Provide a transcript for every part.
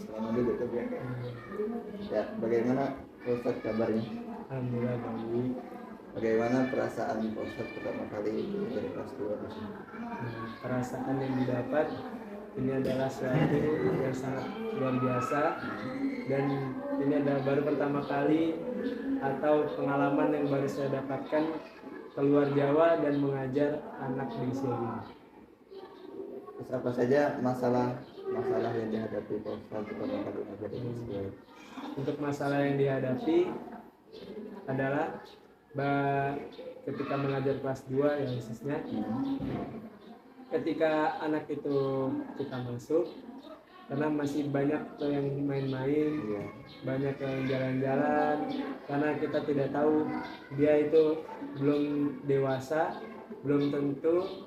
selama dulu tuh ya. Ya, bagaimana Pak Ustadz kabarnya? Alhamdulillah baik. Bagaimana perasaan Pak Ustadz pertama kali dari kelas 2? Perasaan yang didapat ini adalah suatu yang sangat luar biasa, dan ini adalah baru pertama kali atau pengalaman yang baru saya dapatkan keluar Jawa dan mengajar anak di usia ini. Terus apa saja masalah yang dihadapi Pak Ustadz pertama kali mengajar di kelas 2? Untuk masalah yang dihadapi adalah ketika mengajar kelas 2 yang khususnya, ketika anak itu kita masuk, karena masih banyak tuh yang main-main, banyak yang jalan-jalan, karena kita tidak tahu dia itu belum dewasa, belum tentu,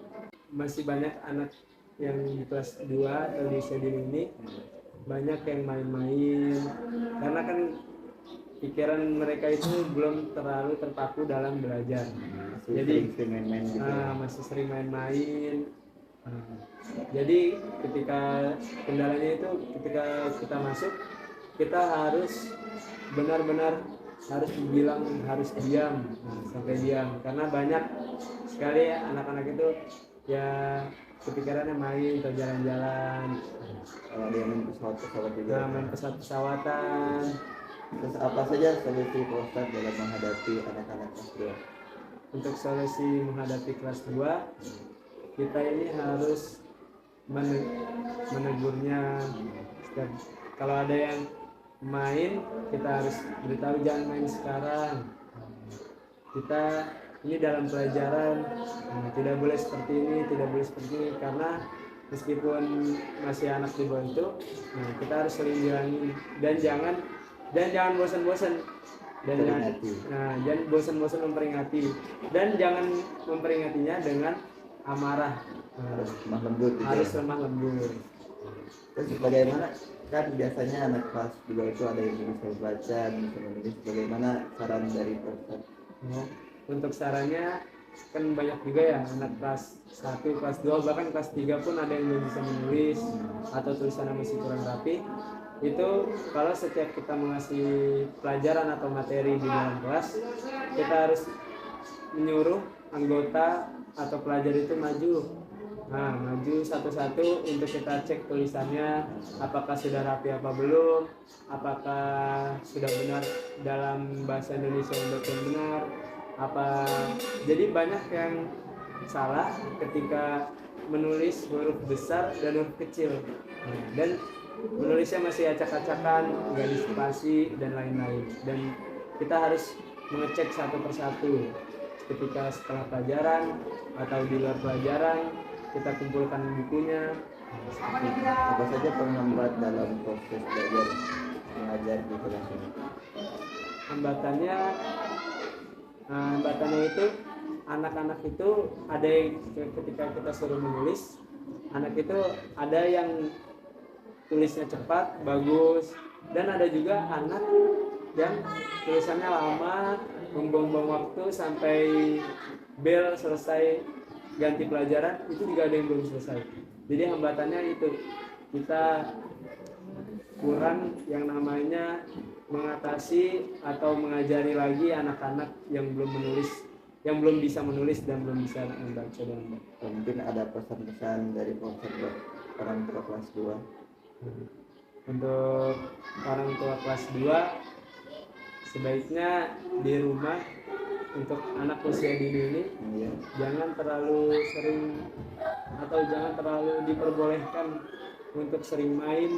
masih banyak anak yang di kelas 2 atau di usia dini ini banyak yang main-main, karena kan pikiran mereka itu belum terlalu terpaku dalam belajar. Jadi main-main gitu. masih sering main-main. Jadi ketika kendalanya itu ketika kita masuk, kita harus benar-benar harus dibilang harus diam, sampai diam, karena banyak sekali anak-anak itu ya kepikirannya main atau jalan-jalan. Dia main pesawat juga. Main pesawat-pesawatan. Terus apa saja solusi Pak Ustadz dalam menghadapi anak-anak kelas 2? Untuk solusi menghadapi kelas 2, kita ini harus menegurnya. Kalau ada yang main, kita harus beritahu jangan main sekarang. Kita ini dalam pelajaran, tidak boleh seperti ini, tidak boleh seperti ini, karena meskipun masih anak di bawah itu, kita harus sering bilangin, dan jangan bosan-bosan, dan jangan bosan-bosan memperingati, dan jangan memperingatinya dengan amarah. Harus lemah lembut. Lemah lembut. Terus bagaimana, kan biasanya anak kelas 2 itu ada yang bisa baca, bisa menulis, bagaimana saran dari Pak Ustadz? Untuk sarannya kan banyak juga ya, anak kelas 1, kelas 2, bahkan kelas 3 pun ada yang belum bisa menulis atau tulisannya masih kurang rapi. Itu kalau setiap kita mengasih pelajaran atau materi di dalam kelas, kita harus menyuruh anggota atau pelajar itu maju satu-satu untuk kita cek tulisannya, apakah sudah rapi apa belum, apakah sudah benar dalam bahasa Indonesia yang benar, jadi banyak yang salah ketika menulis huruf besar dan huruf kecil, dan menulisnya masih acak-acakan, nggak dispasi dan lain-lain. Dan kita harus mengecek satu persatu ketika setelah pelajaran atau di luar pelajaran, kita kumpulkan bukunya. Apa saja penghambat dalam proses belajar mengajar di kelas ini? Hambatannya itu anak-anak itu ada yang ketika kita suruh menulis, anak itu ada yang tulisnya cepat, bagus, dan ada juga anak yang tulisannya lama, membuang-buang waktu sampai bel selesai ganti pelajaran, itu juga ada yang belum selesai. Jadi hambatannya itu kita kurang yang namanya mengatasi atau mengajari lagi anak-anak yang belum bisa menulis dan belum bisa membaca dan mungkin ada pesan-pesan dari Pak buat orang tua kelas 2. Untuk orang tua kelas 2, sebaiknya di rumah untuk anak usia dini ini jangan terlalu sering atau jangan terlalu diperbolehkan untuk sering main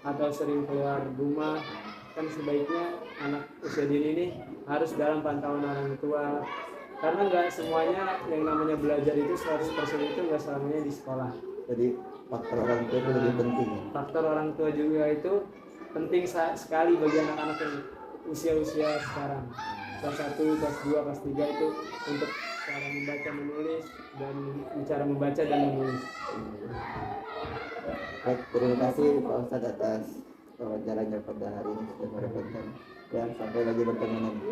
atau sering keluar rumah. Kan sebaiknya anak usia dini ini harus dalam pantauan orang tua, karena nggak semuanya yang namanya belajar itu 100% itu nggak selamanya di sekolah. Jadi faktor orang tua itu lebih penting. Faktor orang tua juga itu penting sekali bagi anak-anak yang usia-usia sekarang. Kelas 1, kelas 2, kelas 3 itu untuk cara membaca, menulis, dan cara membaca dan menulis. Baik, terima kasih Pak Ustadz atas wawancaranya pada hari ini sudah merepotkan, dan sampai lagi bertemu nanti.